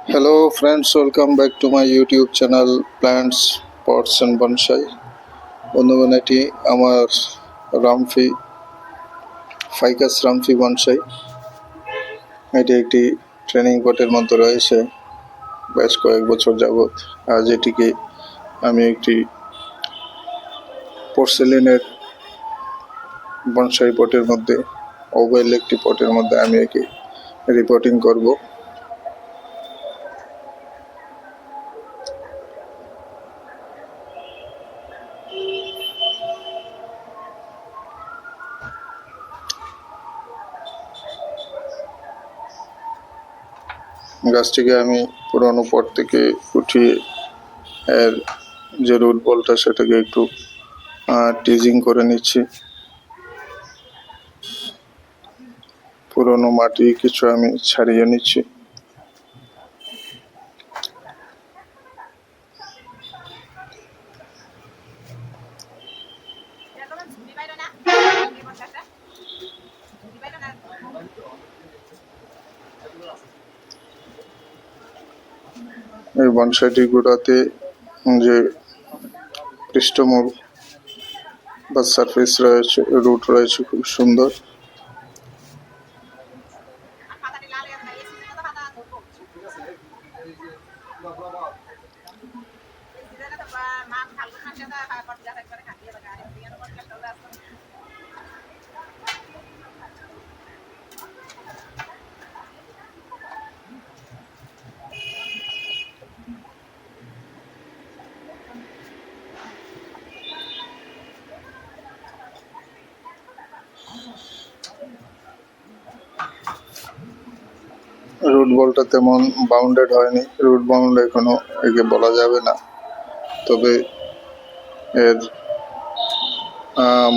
Hello friends, welcome back to my YouTube channel Plants, Pots and Bonsai. বন্ধুগণ, এটি আমার রামফি Ficus রামফি bonsai. এটি একটি ট্রেনিং পটের মধ্যে রয়েছে বেশ কয়েক বছর যাবৎ। আজ এটিকে আমি একটি পোর্সেলিনের বনসাই পটের মধ্যে, ওভেল একটি পটের মধ্যে আমি একে রিপোর্টিং করব। গাছটিকে আমি পুরনো পট থেকে উঠিয়ে এর যে রুট বলটা সেটাকে একটু টিজিং করে নিচ্ছি। পুরনো মাটি কিছু আমি ছাড়িয়ে নিচ্ছি। এই বনসাইটির গোড়াতে যে পৃষ্ঠমূল বা সারফেস রয়েছে, রুট রয়েছে, খুব সুন্দর। রুট বলটা তেমন বাউন্ডেড হয়নি, রুট বাউন্ড এখনো একে বলা যাবে না। তবে এর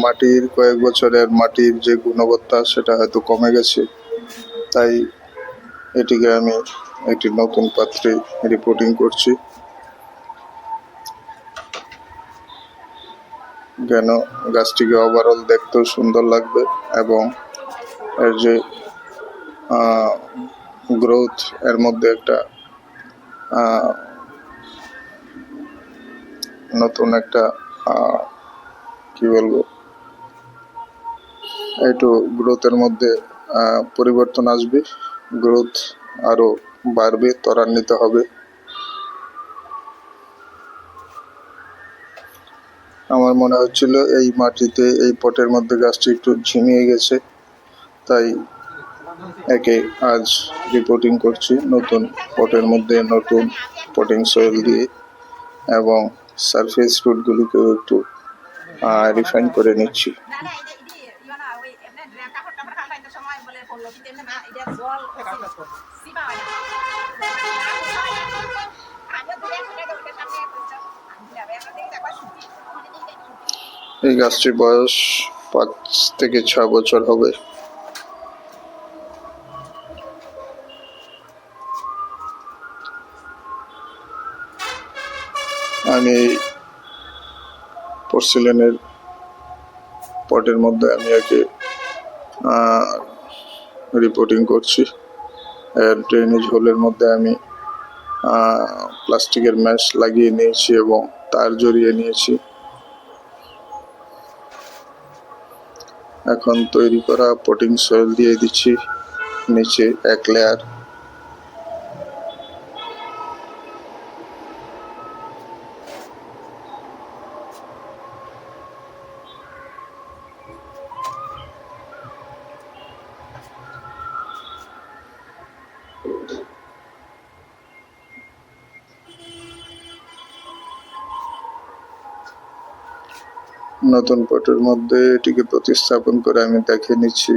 মাটির কয়েক বছরের মাটির যে গুণবত্তা সেটা হয়তো কমে গেছে, তাই এটিকে আমি একটি নতুন পাত্রে রিপোর্টিং করছি। যেন গাছটিকে ওভারঅল দেখতেও সুন্দর লাগবে এবং এর যে গ্রোথ, এর মধ্যে একটা নতুন একটা কি বলবো, একটু গ্রোথের মধ্যে পরিবর্তন আসবে, গ্রোথ আরো বাড়বে, ত্বরান্বিত হবে। আমার মনে হচ্ছিল এই মাটিতে, এই পটের মধ্যে গাছটি একটু ঝিমিয়ে গেছে, তাই একে আজ রিপোর্টিং করছি নতুন পটের মধ্যে, নতুন পটিং সয়েল দিয়ে, এবং সারফেস রুটগুলিকেও একটু রিফাইন করে নিচ্ছি। এই গাছটির বয়স 5 থেকে 6 বছর হবে। আমি পোর্সেলিনের পটের মধ্যে আমি একে রিপোর্টিং করছি। এর ড্রেনেজ হোলের মধ্যে আমি প্লাস্টিকের ম্যাশ লাগিয়ে নিয়েছি এবং তার জড়িয়ে নিয়েছি। এখন তৈরি করা পটিং সয়েল দিয়ে দিচ্ছি নিচে এক লেয়ার। নতুন পটের মধ্যে এটিকে প্রতিস্থাপন করে আমি দেখে নিচ্ছি।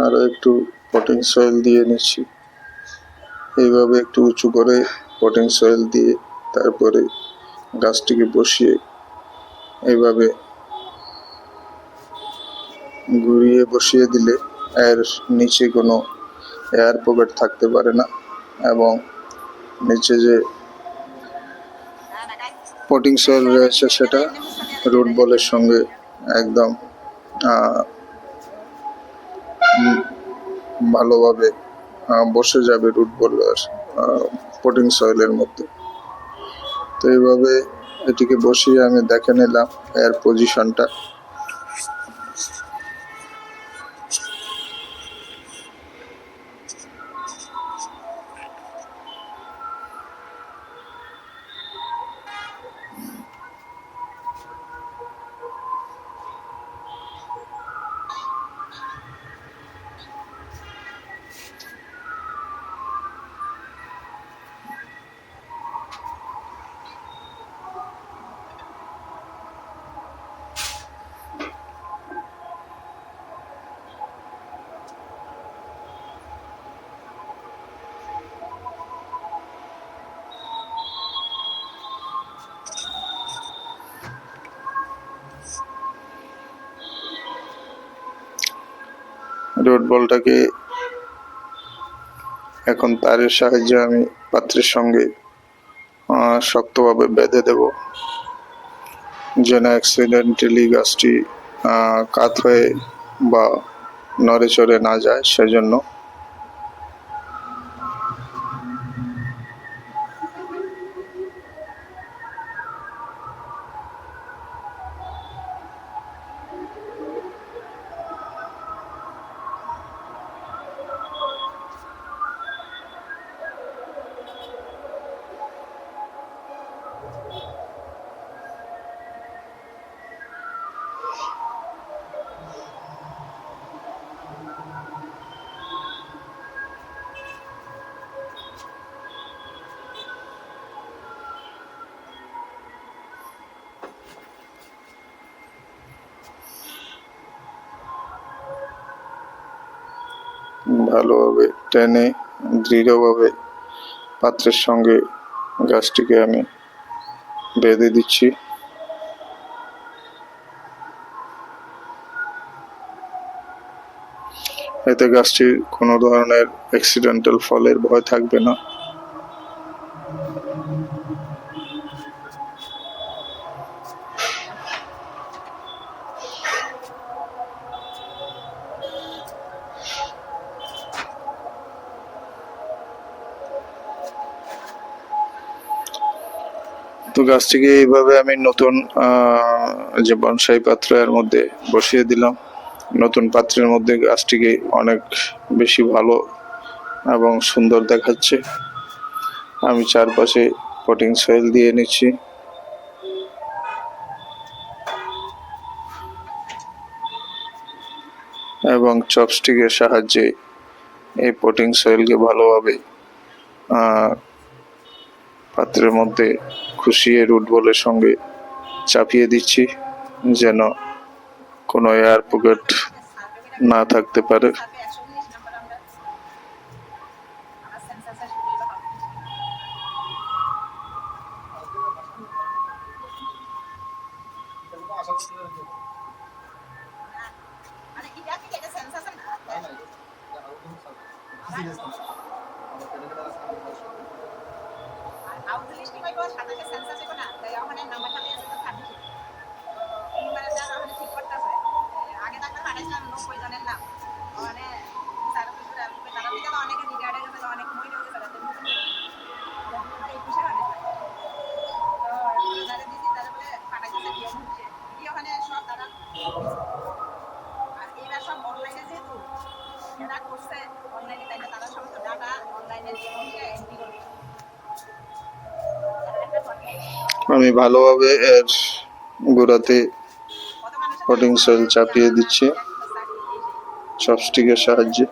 আরো একটু পটিং সয়েল দিয়ে নিচ্ছি। এইভাবে একটু উঁচু করে পটিং সয়েল দিয়ে তারপরে গাছটিকে বসিয়ে এইভাবে ঘুরিয়ে বসিয়ে দিলে এর নিচে কোনো এয়ার পকেট থাকতে পারে না, এবং নিচে যে পটিং সয়েল রয়েছে সেটা রুট বলের সঙ্গে একদম আহ, উম, ভালোভাবে বসে যাবে রুট বলার পটিং সয়েলের মধ্যে। তো এইভাবে এটিকে বসিয়ে আমি দেখে নিলাম এর পজিশনটা। রুট বলটাকে এখন তারের সাহায্যে আমি পাত্রের সঙ্গে শক্তভাবে বেঁধে দেব, যেন অ্যাক্সিডেন্টালি গাছটি কাত হয়ে বা নড়ে চড়ে না যায় সেজন্য। ভালোভাবে টেনে দৃঢ়ভাবে পাত্রের সঙ্গে গাছটিকে আমি বেঁধে দিচ্ছি। এতে গাছটির কোনো ধরনের অ্যাক্সিডেন্টাল ফলের ভয় থাকবে না। তো গাছটিকে এইভাবে আমি নতুন যে বনসাই পাত্র এর মধ্যে বসিয়ে দিলাম। নতুন পাত্রের মধ্যে গাছটিকে অনেক বেশি ভালো এবং সুন্দর দেখাচ্ছে। আমি চারপাশে পটিং সয়েল দিয়ে নিচ্ছি এবং চপস্টিকের সাহায্যে এই পটিং সয়েলকে ভালোভাবে পাত্রের মধ্যে খুশিয়ে রুট বলের সঙ্গে চাপিয়ে দিচ্ছি, যেন কোনো এয়ার পকেট না থাকতে পারে। আমি ভালোভাবে এর গোড়াতে পটিং সয়েল চাপিয়ে দিচ্ছি চপস্টিকের সাহায্যে।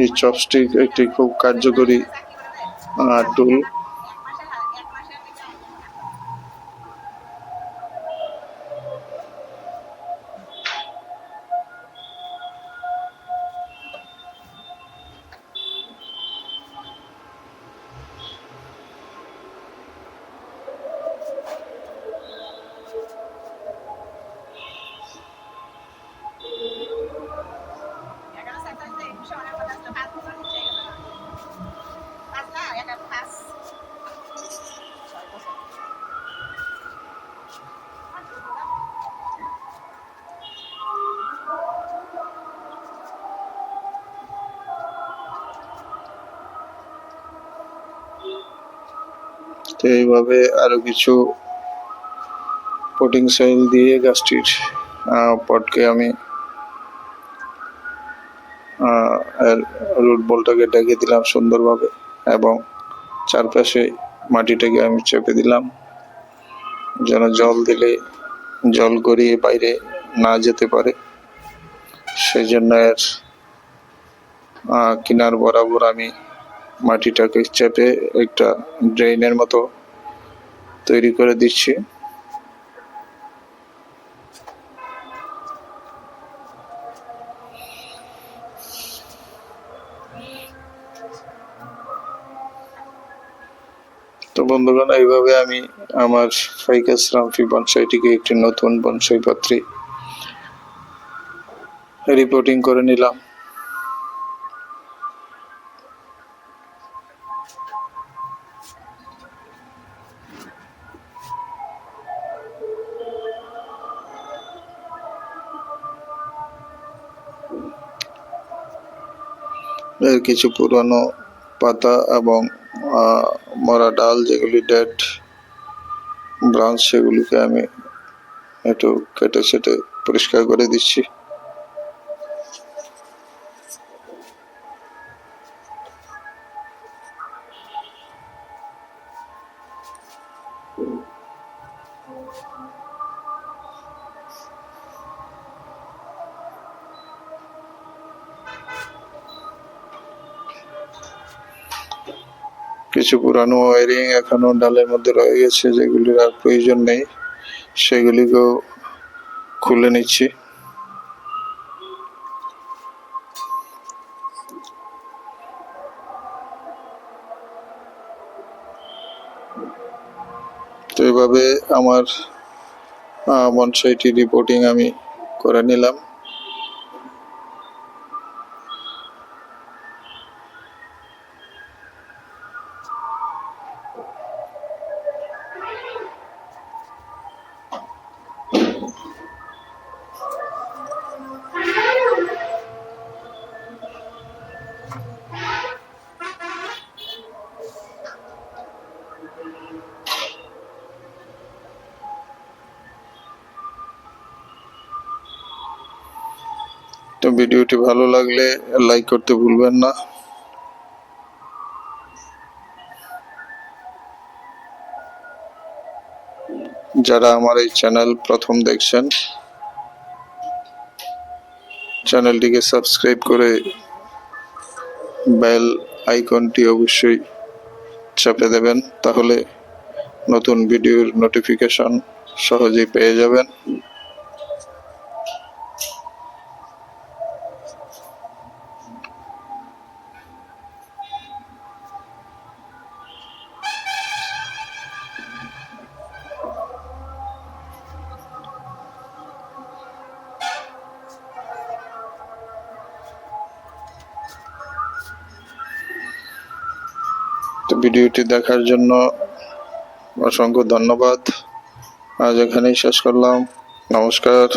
এই চপস্টিক একটি খুব কার্যকরী টুল। তো এইভাবে আরো কিছু পটিং সয়েল দিয়ে গাছটির পটকে আমি রুট বলটাকে ঢেকে দিলাম সুন্দরভাবে, এবং চারপাশে মাটিটাকে আমি চেপে দিলাম যেন জল দিলে জল গড়িয়ে বাইরে না যেতে পারে। সেই জন্য এর কিনার বরাবর আমি মাটিটাকে চেপে একটা ড্রেনের মতো তৈরি করে দিচ্ছি। তো বন্ধুগণ, এইভাবে আমি আমার ফাইকাস রামফি বনসাইটিকে একটি নতুন বনসাই পাত্রে রিপোর্টিং করে নিলাম। এর কিছু পুরানো পাতা এবং মরা ডাল, যেগুলি ডেড ব্রাঞ্চ, সেগুলিকে আমি একটু কেটে ছেটে পরিষ্কার করে দিচ্ছি। কিছু পুরানো ওয়ারিং এখনো ডালের মধ্যে রয়ে গেছে, যেগুলির আর প্রয়োজন নেই, সেগুলিকেও খুলে নিচ্ছি। তো এইভাবে আমার বনসাইটি রিপোর্টিং আমি করে নিলাম। তো ভিডিওটি ভালো লাগলে লাইক করতে ভুলবেন না। যারা আমার এই চ্যানেল প্রথম দেখছেন, চ্যানেলটিকে সাবস্ক্রাইব করে বেল আইকনটি অবশ্যই চাপে দেবেন, তাহলে নতুন ভিডিওর নোটিফিকেশন সহজেই পেয়ে যাবেন। তো ভিডিওটি দেখার জন্য অসংখ্য ধন্যবাদ। আজ এখানেই শেষ করলাম। নমস্কার।